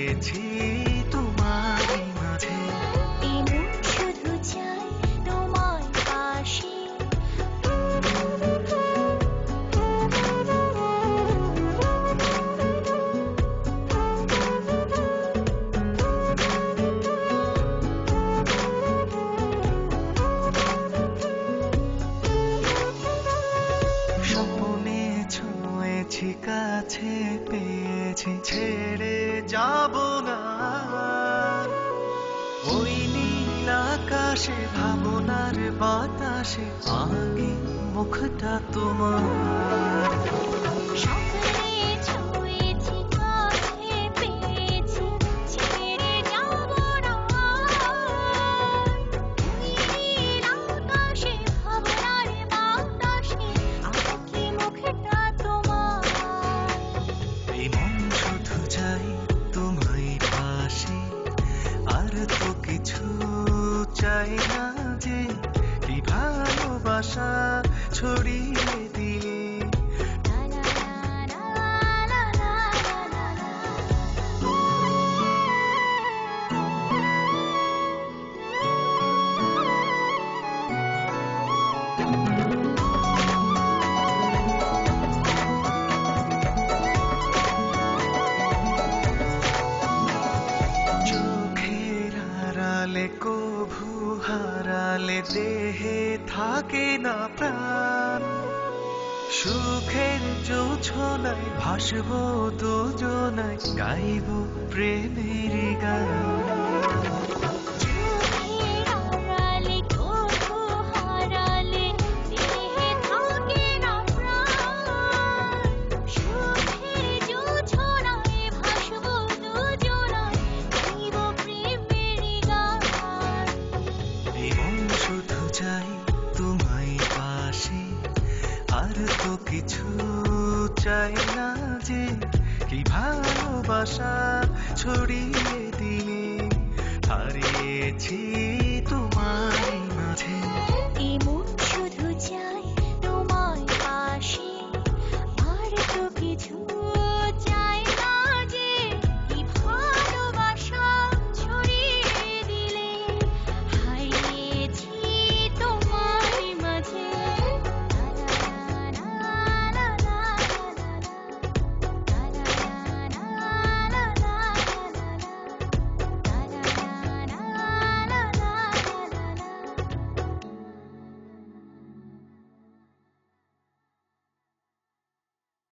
হারিয়েছি তোমার মাঝে। এই মন শুধু চাই তোমার পাশে। স্বপ্নে ছুঁয়েছি, কাছে পেয়েছি, ছেড়ে যাব না। ওই নীল আকাশে ভাবনার বাতাসে আগে মুখটা তোমার। স্বপ্নে ছুঁয়েছি, কাছে পেয়েছি, ছেড়ে যাব না। ওই নীল আকাশে ভাবনার বাতাসে আঁকি মুখটা তোমার। এই মন শুধু চাই তোমায় পাশে, আর তো কিছু চাই না যে। কি ভালোবাসা ছড়িয়ে দিলে। লা লা লা লা লা লা লা। চোখের আড়ালে কভু হারালে দেহে থাকে না প্রাণ। সুখের জোছনায় ভাসবো দুজনায়, গাইব প্রেমের গান। চোখের আড়ালে কভু হারালে দেহে থাকে না প্রাণ। সুখের জোছনায় ভাসবো দুজনায়, গাইব প্রেমের গান। এই মন শুধু চাই তোমায় পাশে, আর তো কিছু চাই না যে। কি ভালোবাসা ছড়িয়ে দিলে। হারিয়েছি